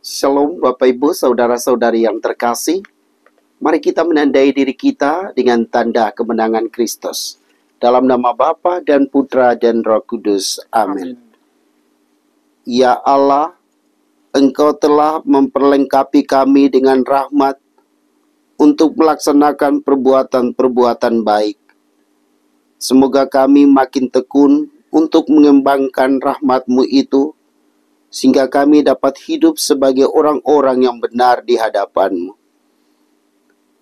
Shalom Bapak Ibu, Saudara-saudari yang terkasih. Mari kita menandai diri kita dengan tanda kemenangan Kristus. Dalam nama Bapa dan Putra dan Roh Kudus. Amin. Ya Allah, Engkau telah memperlengkapi kami dengan rahmat untuk melaksanakan perbuatan-perbuatan baik. Semoga kami makin tekun untuk mengembangkan rahmat-Mu itu, sehingga kami dapat hidup sebagai orang-orang yang benar di hadapan-Mu.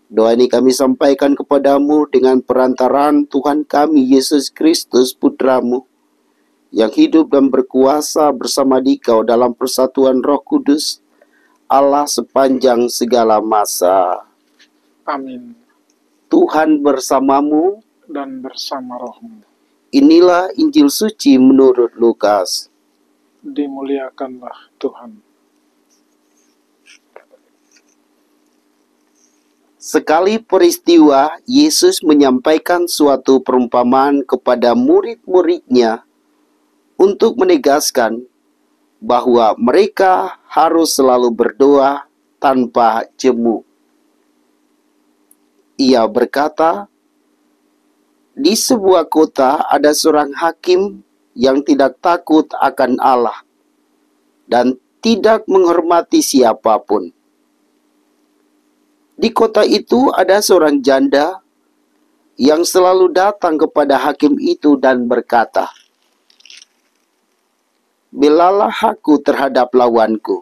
Doa ini kami sampaikan kepadamu dengan perantaraan Tuhan kami Yesus Kristus Putra-Mu, yang hidup dan berkuasa bersama Dikau dalam persatuan Roh Kudus, Allah sepanjang segala masa. Amin. Tuhan bersamamu Dan bersama rohmu. Inilah Injil suci menurut Lukas. Dimuliakanlah Tuhan. Sekali peristiwa, Yesus menyampaikan suatu perumpamaan kepada murid-muridnya untuk menegaskan bahwa mereka harus selalu berdoa tanpa jemu. Ia berkata, di sebuah kota ada seorang hakim yang tidak takut akan Allah dan tidak menghormati siapapun. Di kota itu ada seorang janda yang selalu datang kepada hakim itu dan berkata, "Belalah aku terhadap lawanku."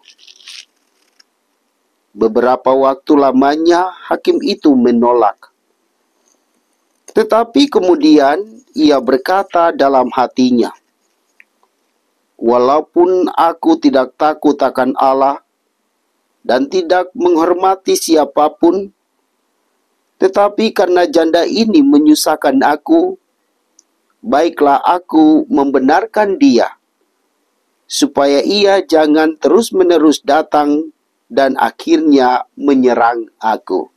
Beberapa waktu lamanya hakim itu menolak. Tetapi kemudian ia berkata dalam hatinya, "Walaupun aku tidak takut akan Allah dan tidak menghormati siapapun, tetapi karena janda ini menyusahkan aku, baiklah aku membenarkan dia, supaya ia jangan terus-menerus datang dan akhirnya menyerang aku."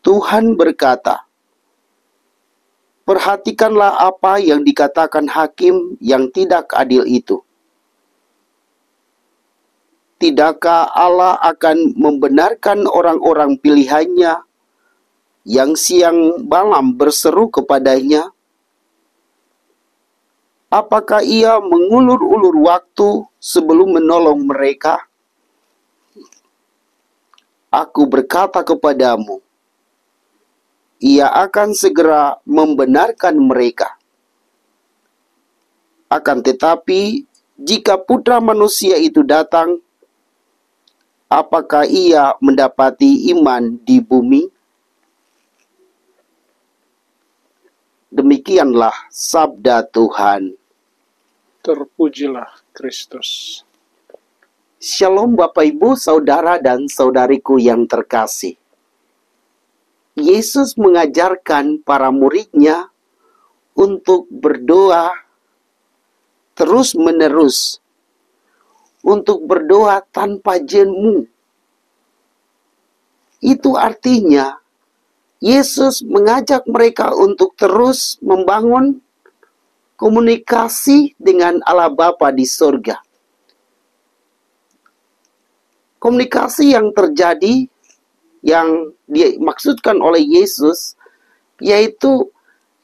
Tuhan berkata, perhatikanlah apa yang dikatakan hakim yang tidak adil itu. Tidakkah Allah akan membenarkan orang-orang pilihannya yang siang malam berseru kepadanya? Apakah ia mengulur-ulur waktu sebelum menolong mereka? Aku berkata kepadamu, ia akan segera membenarkan mereka. Akan tetapi, jika Putra Manusia itu datang, apakah ia mendapati iman di bumi? Demikianlah sabda Tuhan. Terpujilah Kristus. Shalom Bapak Ibu, Saudara dan Saudariku yang terkasih. Yesus mengajarkan para muridnya untuk berdoa terus-menerus, untuk berdoa tanpa jemu. Itu artinya Yesus mengajak mereka untuk terus membangun komunikasi dengan Allah Bapa di sorga. Komunikasi yang terjadi, yang dimaksudkan oleh Yesus, yaitu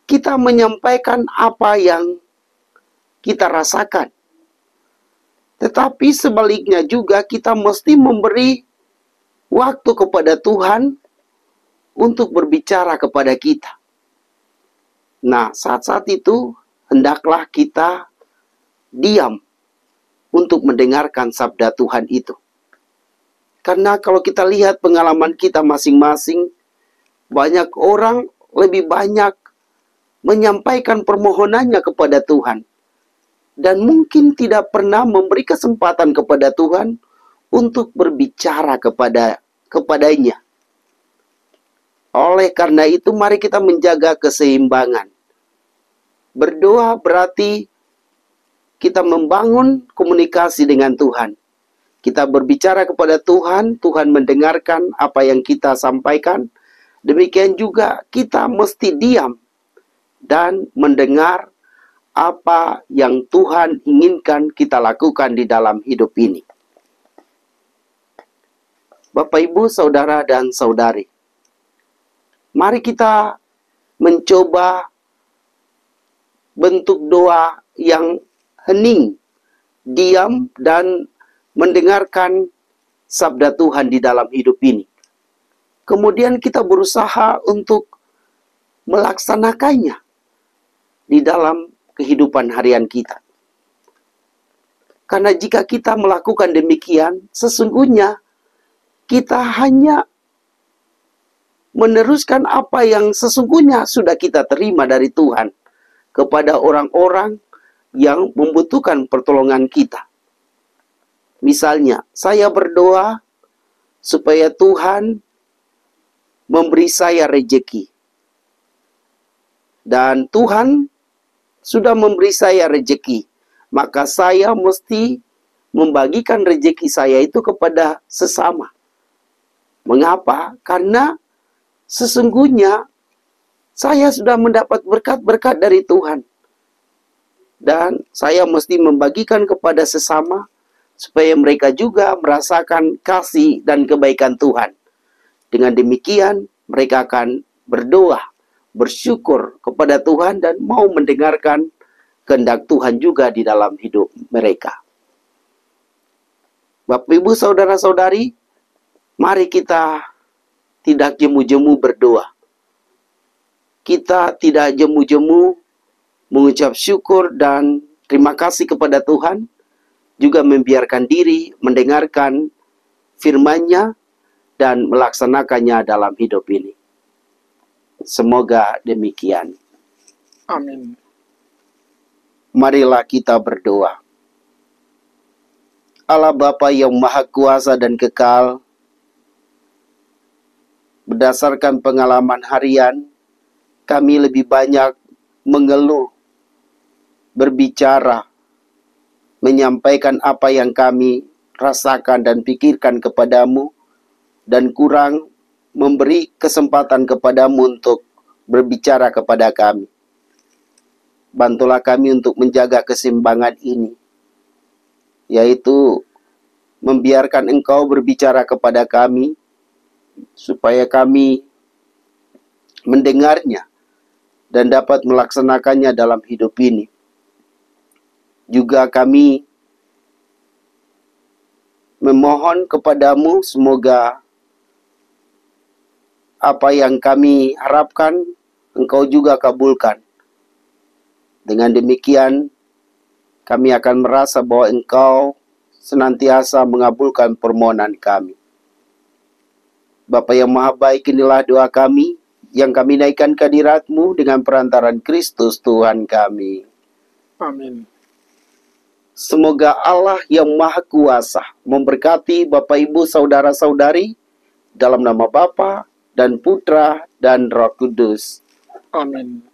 kita menyampaikan apa yang kita rasakan. Tetapi sebaliknya juga kita mesti memberi waktu kepada Tuhan untuk berbicara kepada kita. Nah, saat-saat itu hendaklah kita diam untuk mendengarkan sabda Tuhan itu. Karena kalau kita lihat pengalaman kita masing-masing, banyak orang lebih banyak menyampaikan permohonannya kepada Tuhan. Dan mungkin tidak pernah memberi kesempatan kepada Tuhan untuk berbicara kepadanya. Oleh karena itu, mari kita menjaga keseimbangan. Berdoa berarti kita membangun komunikasi dengan Tuhan. Kita berbicara kepada Tuhan, Tuhan mendengarkan apa yang kita sampaikan. Demikian juga kita mesti diam dan mendengar apa yang Tuhan inginkan kita lakukan di dalam hidup ini. Bapak, Ibu, Saudara, dan Saudari, mari kita mencoba bentuk doa yang hening, diam, dan mendengarkan sabda Tuhan di dalam hidup ini. Kemudian kita berusaha untuk melaksanakannya di dalam kehidupan harian kita. Karena jika kita melakukan demikian, sesungguhnya kita hanya meneruskan apa yang sesungguhnya sudah kita terima dari Tuhan kepada orang-orang yang membutuhkan pertolongan kita. Misalnya, saya berdoa supaya Tuhan memberi saya rejeki. Dan Tuhan sudah memberi saya rejeki, maka saya mesti membagikan rejeki saya itu kepada sesama. Mengapa? Karena sesungguhnya saya sudah mendapat berkat-berkat dari Tuhan. Dan saya mesti membagikan kepada sesama, supaya mereka juga merasakan kasih dan kebaikan Tuhan. Dengan demikian, mereka akan berdoa, bersyukur kepada Tuhan, dan mau mendengarkan kehendak Tuhan juga di dalam hidup mereka. Bapak, Ibu, Saudara-saudari, mari kita tidak jemu-jemu berdoa. Kita tidak jemu-jemu mengucap syukur dan terima kasih kepada Tuhan, juga membiarkan diri mendengarkan firman-Nya dan melaksanakannya dalam hidup ini. Semoga demikian. Amin. Marilah kita berdoa. Allah Bapa yang Maha Kuasa dan Kekal, berdasarkan pengalaman harian, kami lebih banyak mengeluh, berbicara, menyampaikan apa yang kami rasakan dan pikirkan kepadamu, dan kurang memberi kesempatan kepadamu untuk berbicara kepada kami. Bantulah kami untuk menjaga keseimbangan ini, yaitu membiarkan Engkau berbicara kepada kami, supaya kami mendengarnya dan dapat melaksanakannya dalam hidup ini. Juga kami memohon kepadamu, semoga apa yang kami harapkan Engkau juga kabulkan. Dengan demikian, kami akan merasa bahwa Engkau senantiasa mengabulkan permohonan kami. Bapa yang Maha Baik, inilah doa kami yang kami naikkan ke hadirat-Mu dengan perantaran Kristus Tuhan kami. Amin. Semoga Allah yang Maha Kuasa memberkati Bapak, Ibu, Saudara-saudari dalam nama Bapa dan Putra dan Roh Kudus. Amin.